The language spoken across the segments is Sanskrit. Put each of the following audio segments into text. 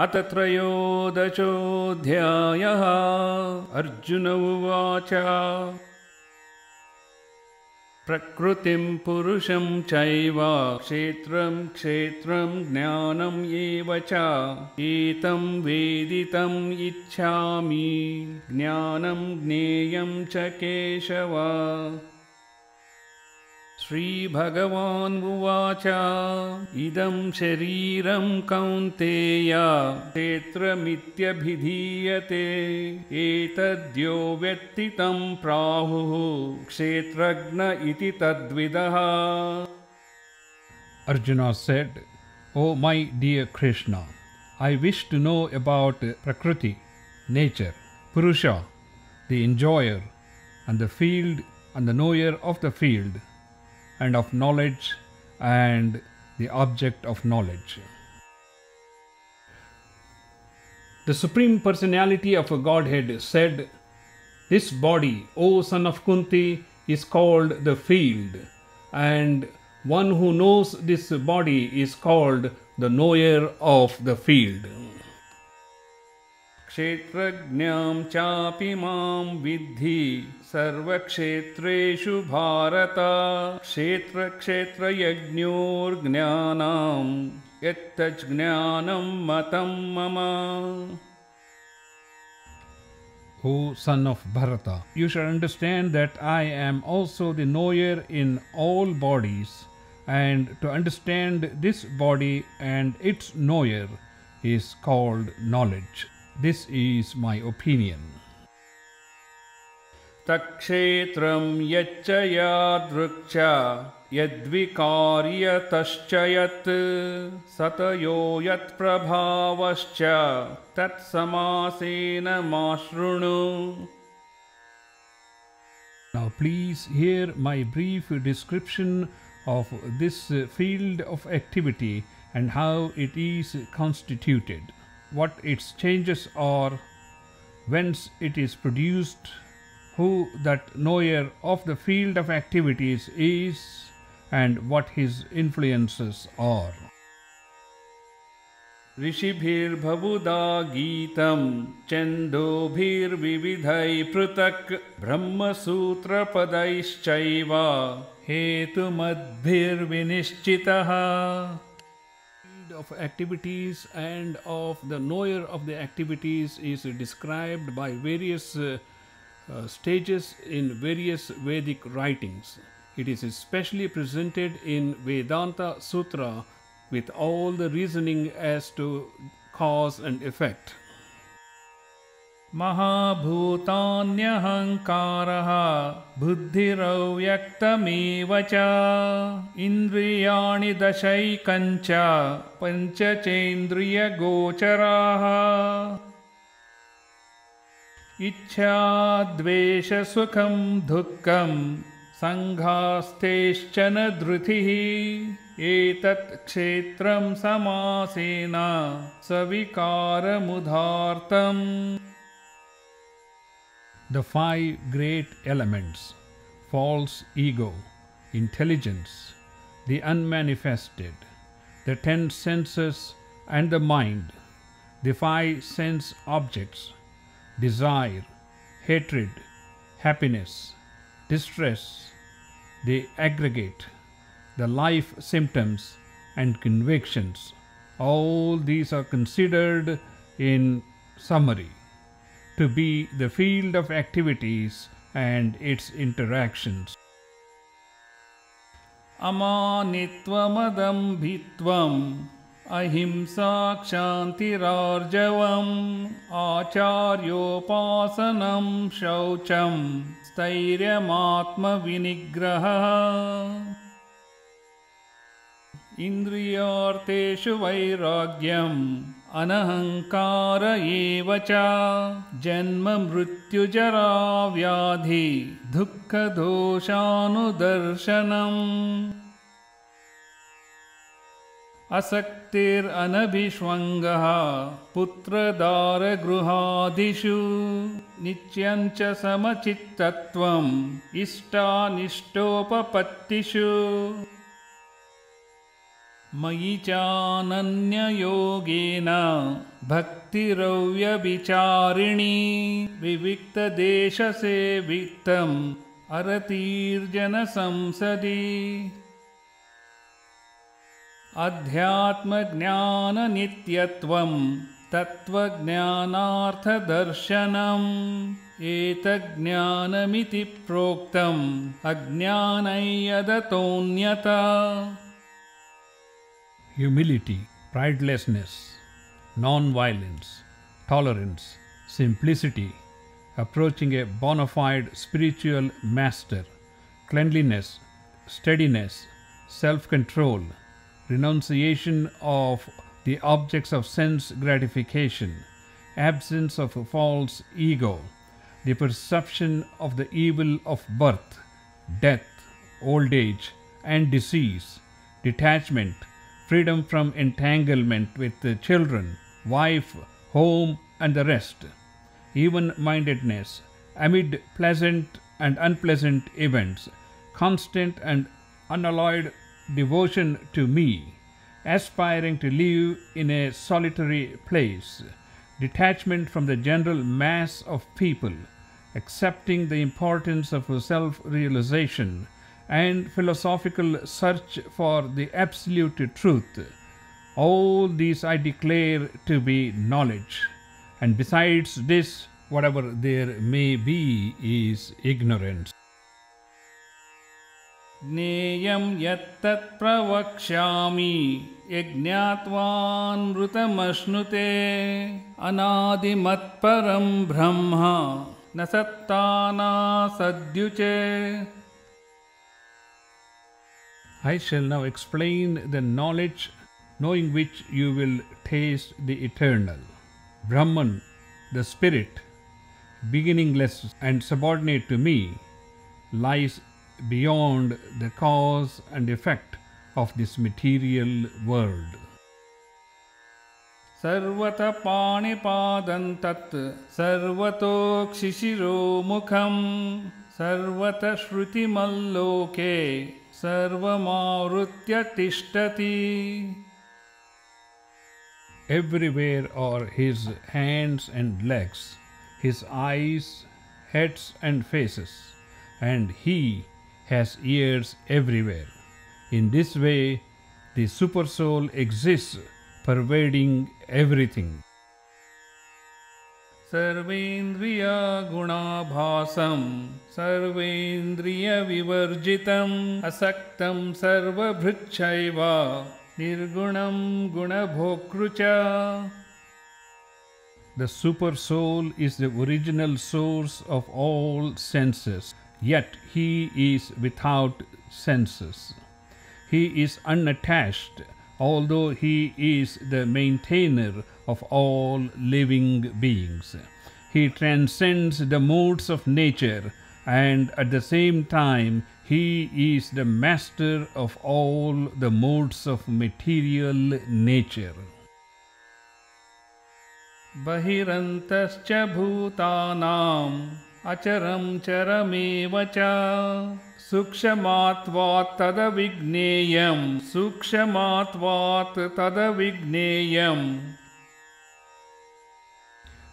अथ त्रयोदशोऽध्यायः। अर्जुन उवाच प्रकृतिं पुरुषं चैव क्षेत्रं क्षेत्रं ज्ञानम् एव च एतं वेदितुम् इच्छामि ज्ञानं ज्ञेयं च केशव। श्रीभगवान् उवाच इदं शरीरं कौन्तेय क्षेत्रमित्यभिधीयते एतद्यो वेत्ति तं प्राहुः क्षेत्रज्ञ इति तद्विदः। Arjuna said, O my dear Krishna, I wish to know about Prakriti, nature, Purusha, the enjoyer, and the field and the knower of the field, and of knowledge and the object of knowledge. The Supreme Personality of a Godhead said, This body, O son of Kunti, is called the field, and one who knows this body is called the knower of the field. क्षेत्रज्ञां चापि मां विद्धि सर्वक्षेत्रेषु भारत क्षेत्रक्षेत्रज्ञोर्ज्ञानं यत्तज्ज्ञानं मतं मम। O son of Bharata, you should understand that I am also the knower in all bodies, and to understand this body and its knower is called knowledge. This is my opinion. तत्क्षेत्रं यच्च यादृक् च यद्विकार्यतश्च यत् सतयो यत्प्रभावश्च तत्समासेन मा शृणु। Now please hear my brief description of this field of activity and how it is constituted, what its changes are, whence it is produced, who that knower of the field of activities is, and what his influences are. ऋषिभिर्बहुधा गीतं छन्दोभिर्विविधैः पृथक् ब्रह्मसूत्रपदैश्चैव हेतुमद्भिर्विनिश्चितः। Of activities and of the knower of the activities is described by various stages in various Vedic writings. It is especially presented in Vedanta Sutra with all the reasoning as to cause and effect. महाभूतान्यहङ्कारः बुद्धिरव्यक्तमेव च इन्द्रियाणि दशैकञ्च पञ्चचेन्द्रियगोचराः इच्छा द्वेष सुखं दुःखं सङ्घास्तेश्चन धृतिः एतत् क्षेत्रं समासेन सविकारमुदार्तम्। The five great elements, false ego, intelligence, the unmanifested, the 10 senses and the mind, the 5 sense objects, desire, hatred, happiness, distress, the aggregate, the life symptoms and convictions, all these are considered in summary to be the field of activities and its interactions. अमानित्वमदम्भित्वम् अहिंसा क्षान्तिरार्जवम् आचार्योपासनं शौचं स्थैर्यमात्मविनिग्रहः इन्द्रियार्थेषु वैराग्यम् अनहङ्कार एव च जन्म मृत्युजरा व्याधि दुःखदोषानुदर्शनम् असक्तिरनभिष्वङ्गः पुत्रदारगृहादिषु नित्यं च समचित्तत्वम् इष्टानिष्टोपपत्तिषु मयि चानन्ययोगेन भक्तिरव्यभिचारिणी विविक्तदेशसेवितम् अरतीर्जनसंसदि अध्यात्मज्ञाननित्यत्वं तत्त्वज्ञानार्थदर्शनम् एतज्ज्ञानमिति प्रोक्तम् अज्ञानय्यदतोऽन्यथा. Humility, pridelessness, non-violence, tolerance, simplicity, approaching a bona fide spiritual master, cleanliness, steadiness, self-control, renunciation of the objects of sense gratification, absence of a false ego, the perception of the evil of birth, death, old age, and disease, detachment, freedom from entanglement with the children, wife, home, and the rest, even-mindedness amid pleasant and unpleasant events, constant and unalloyed devotion to me, aspiring to live in a solitary place, detachment from the general mass of people, accepting the importance of self-realization, and philosophical search for the absolute truth. All these I declare to be knowledge, and besides this, whatever there may be is ignorance. ज्ञेयं यत्तत् प्रवक्ष्यामि यज्ञात्वानृतमश्नुते अनादिमत्परं ब्रह्म न सत्तानासद्युचे. I shall now explain the knowledge knowing which you will taste the eternal. Brahman, the spirit, beginningless and subordinate to me, lies beyond the cause and effect of this material world. सर्वतः पाणिपादं तत् सर्वतोक्षिशिरोमुखं सर्वतः श्रुतिमल्लोके सर्वमावृत्य तिष्ठति. Everywhere are his hands and legs, his eyes, heads and faces, and he has ears everywhere. In this way, the Supersoul exists, pervading everything. सर्वेन्द्रियगुणाभासं सर्वेन्द्रियविवर्जितम् असक्तं सर्वभृच्छैव निर्गुणं गुणभोक्तृ च. The Supersoul is the original source of all senses, yet he is without senses. He is unattached, although he is the maintainer of all living beings. He transcends the moods of nature, and at the same time he is the master of all the moods of material nature. बहिरन्तश्च भूतानाम् अचरं चरमेव च सूक्ष्मात्वात् तदविज्ञेयं सूक्ष्मात्वात् तदविज्ञेयम्.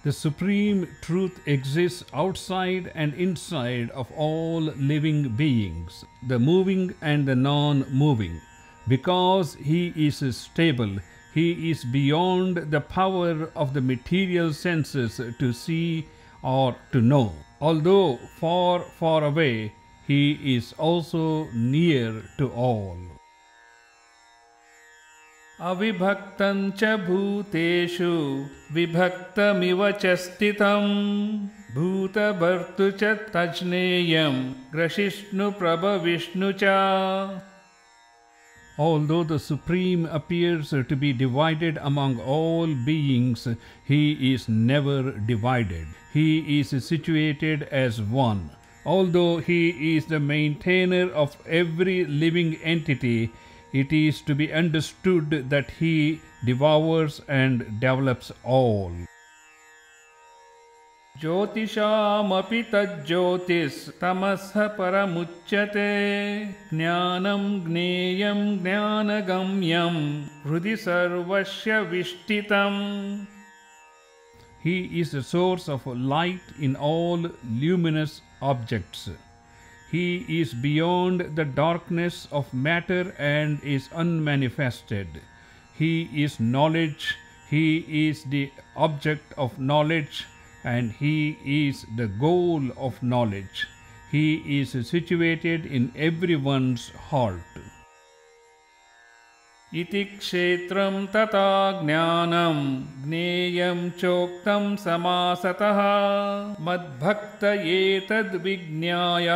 The supreme truth exists outside and inside of all living beings, the moving and the non-moving. Because he is stable, he is beyond the power of the material senses to see or to know. Although far, far away, he is also near to all. अविभक्तं च भूतेषु विभक्तमिव च स्थितं भूतभर्तृ च तज्ज्ञेयं ग्रसिष्णुप्रभविष्णु च. Although the Supreme appears to be divided among all beings, he is never divided. He is situated as one. Although he is the maintainer of every living entity, it is to be understood that he devours and develops all. ज्योतिषामपि तज्ज्योतिस्तमसः परमुच्यते ज्ञानं ज्ञेयं ज्ञानगम्यं हृदि सर्वस्य विष्ठितम्. He is the source of light in all luminous objects. He is beyond the darkness of matter and is unmanifested. He is knowledge, he is the object of knowledge, and he is the goal of knowledge. He is situated in everyone's heart. इति क्षेत्रं तथा ज्ञानं ज्ञेयं चोक्तं समासतः मद्भक्त एतद्विज्ञाय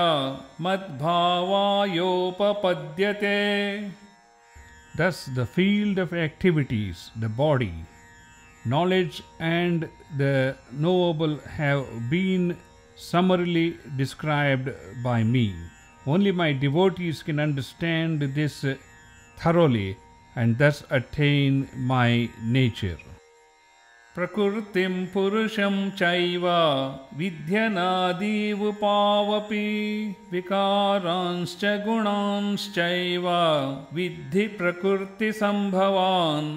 मद्भावायोपपद्यते. Thus the field of activities, the body, knowledge and the knowable have been summarily described by me. Only my devotees can understand this thoroughly and thus attain my nature. प्रकृतिं पुरुषं चैव विध्यनादि उपावपि विकारांश्च गुणांश्चैव विद्धि प्रकृतिसम्भवान्.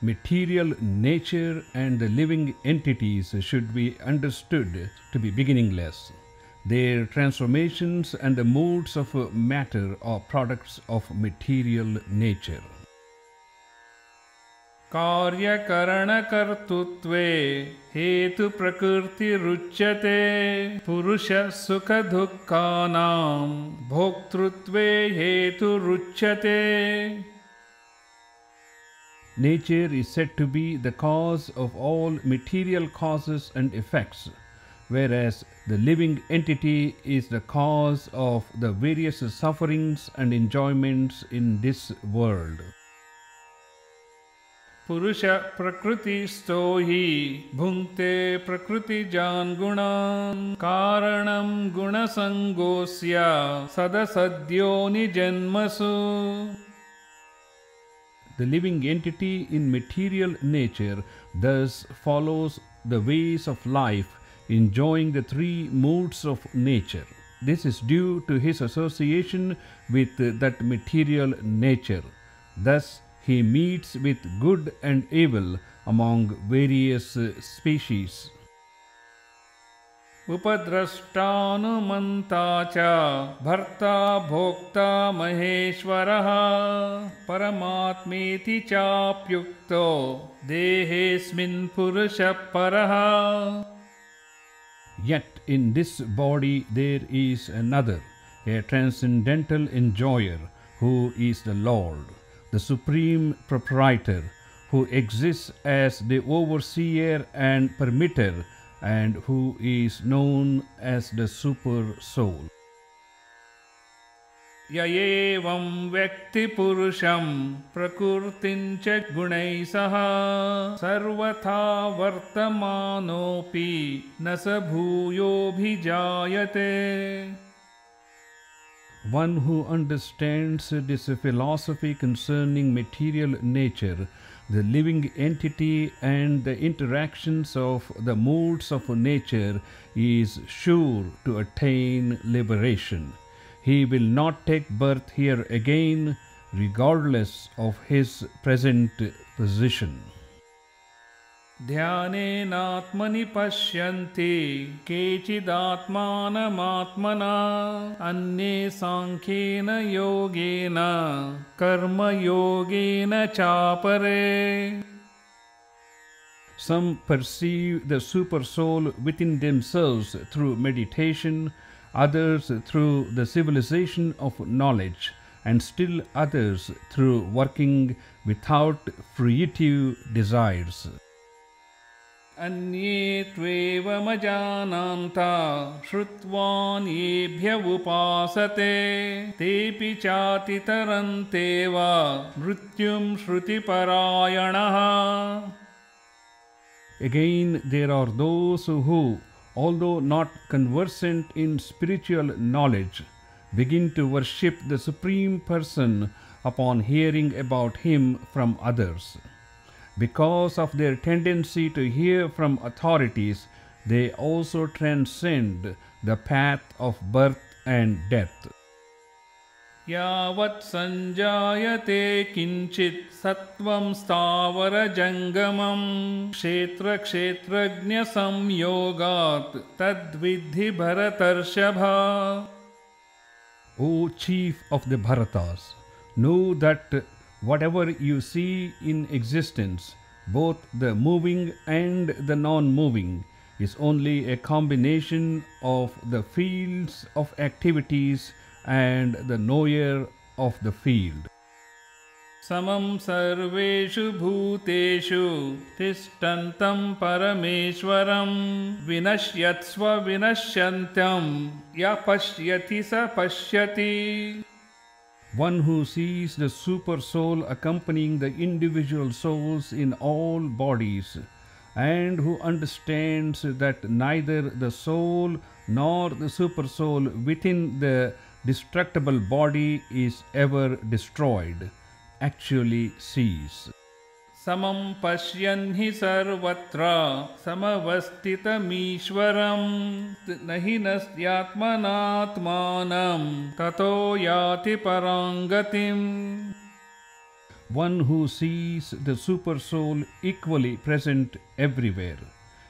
Material nature and the living entities should be understood to be beginningless. Their transformations and the moods of matter are products of material nature. कार्यकरणकर्तृत्वे हेतु प्रकृतिरुच्यते पुरुषः सुखदुःखानां भोक्तृत्वे हेतुरुच्यते. Nature is said to be the cause of all material causes and effects, whereas the living entity is the cause of the various sufferings and enjoyments in this world. पुरुष प्रकृतिस्थो हि भुङ्क्ते प्रकृतिजान् गुणान् कारणं गुणसङ्गोऽस्य सदसद्योनिजन्मसु. The living entity in material nature thus follows the ways of life, enjoying the three moods of nature. This is due to his association with that material nature. Thus, he meets with good and evil among various species. उपद्रष्टानुमन्ता च भर्ता भोक्ता महेश्वरः परमात्मेति चाप्युक्तो देहेऽस्मिन् पुरुषः परः. Yet in this body there is another, a transcendental enjoyer, who is the Lord, the Supreme Proprietor, who exists as the overseer and permitter, and who is known as the Super Soul. य एवं व्यक्ति पुरुषं प्रकृतिं च गुणैः सह सर्वथा वर्तमानोऽपि न स भूयोऽभिजायते. One who understands this philosophy concerning material nature, the living entity and the interactions of the moods of nature, is sure to attain liberation. He will not take birth here again, regardless of his present position. ध्यानेनात्मनि पश्यन्ति केचिदात्मानमात्मना अन्ये सांख्येन योगेन कर्मयोगेन चापरे. Some perceive the super soul within themselves through meditation, others through the civilization of knowledge, and still others through working without fruitive desires. अन्ये त्वेवमजानान्ता श्रुत्वान्येभ्य उपासते तेऽपि चातितरन्तेव मृत्युं श्रुतिपरायणः. Again, there are those who, although not conversant in spiritual knowledge, begin to worship the Supreme Person upon hearing about him from others. Because of their tendency to hear from authorities, they also transcend the path of birth and death. यावत् संजायते किंचित् सत्वं स्थावरजङ्गमं क्षेत्रक्षेत्रज्ञसंयोगात् तद्विद्धि भरतर्षभा. O chief of the Bharatas, know that whatever you see in existence, both the moving and the non-moving, is only a combination of the fields of activities and the knower of the field. समं सर्वेषु भूतेषु तिष्ठन्तं परमेश्वरं विनश्यत्स्व विनश्यन्तं यः पश्यति स पश्यति. One who sees the super soul accompanying the individual souls in all bodies, and who understands that neither the soul nor the super soul within the destructible body is ever destroyed, actually sees. समं पश्यन् हि सर्वत्र समवस्थितमीश्वरं न हि नस्यात्मनात्मानं ततो याति परां गतिम्. One who sees the super soul equally present everywhere,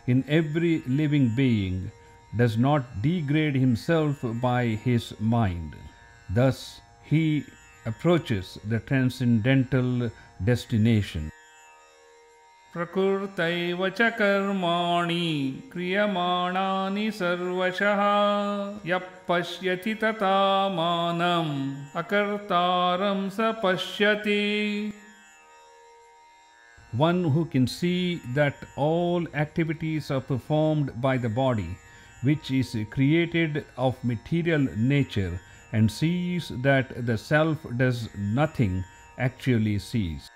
in every living being, does not degrade himself by his mind. Thus he approaches the transcendental destination. प्रकृतैव च कर्माणि क्रियमाणानि सर्वशः यः पश्यति तथात्मानम् अकर्तारं स पश्यति. One who can see that all activities are performed by the body, which is created of material nature, and sees that the self does nothing, actually sees.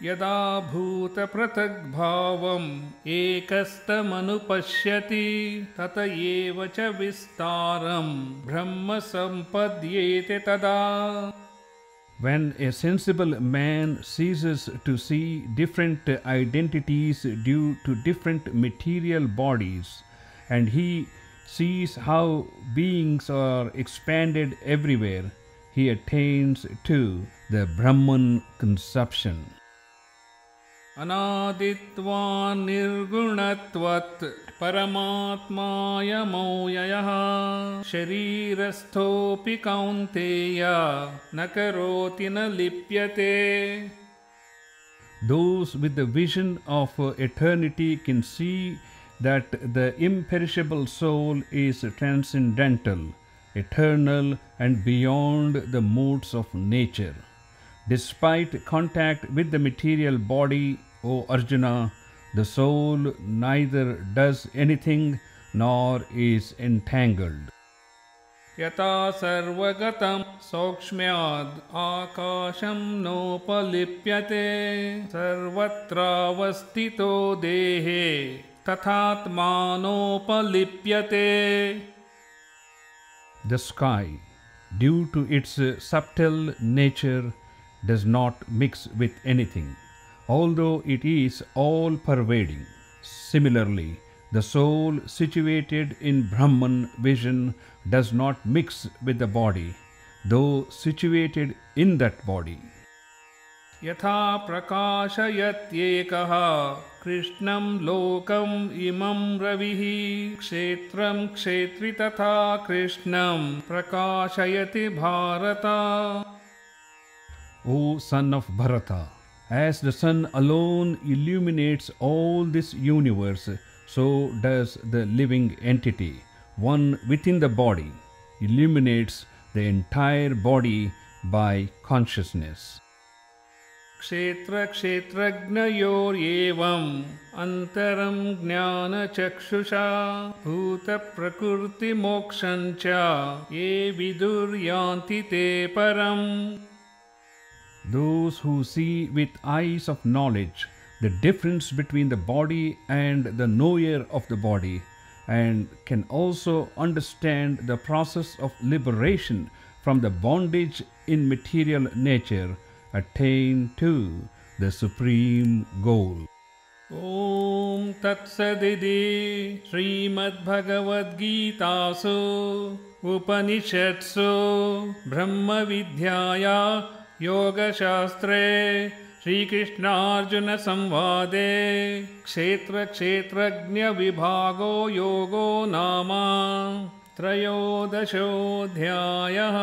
यदा भूतपृथग्भावम् एकस्तमनुपश्यति तत एव च विस्तारं ब्रह्म सम्पद्येते तदा. When a sensible man ceases to see different identities due to different material bodies, and he sees how beings are expanded everywhere, he attains to the Brahman conception. अनादित्वान् निर्गुणत्वात् परमात्मायमोययः शरीरस्थोऽपि कौन्तेय न करोति न लिप्यते. Those with the vision of eternity can see that the imperishable soul is transcendental, eternal, and beyond the modes of nature. Despite contact with the material body, O Arjuna, the soul neither does anything nor is entangled. यथा सर्वगतं सौक्ष्म्याद् आकाशं नोपलिप्यते सर्वत्रावस्थितो देहे तथात्मानोपलिप्यते. The sky, due to its subtle nature, does not mix with anything, although it is all-pervading. Similarly, the soul situated in Brahman vision does not mix with the body, though situated in that body. यथा प्रकाशयत्येकः कृष्णं लोकम् इमं रविः क्षेत्रं क्षेत्री तथा कृष्णं प्रकाशयति Bharata. O son of Bharata, as the sun alone illuminates all this universe, so does the living entity, one within the body, illuminates the entire body by consciousness. क्षेत्र क्षेत्रज्ञयोरेवम् अन्तरं ज्ञानचक्षुषा भूतप्रकृतिमोक्षं च ये विदुर्यान्ति ते परम्. Those who see with eyes of knowledge the difference between the body and the knower of the body, and can also understand the process of liberation from the bondage in material nature, attain to the supreme goal. ॐ तत्सदिति श्रीमद्भगवद्गीतासु उपनिषत्सु ब्रह्मविद्याया योगशास्त्रे श्रीकृष्णार्जुनसंवादे क्षेत्रक्षेत्रज्ञविभागो योगो नाम त्रयोदशोऽध्यायः।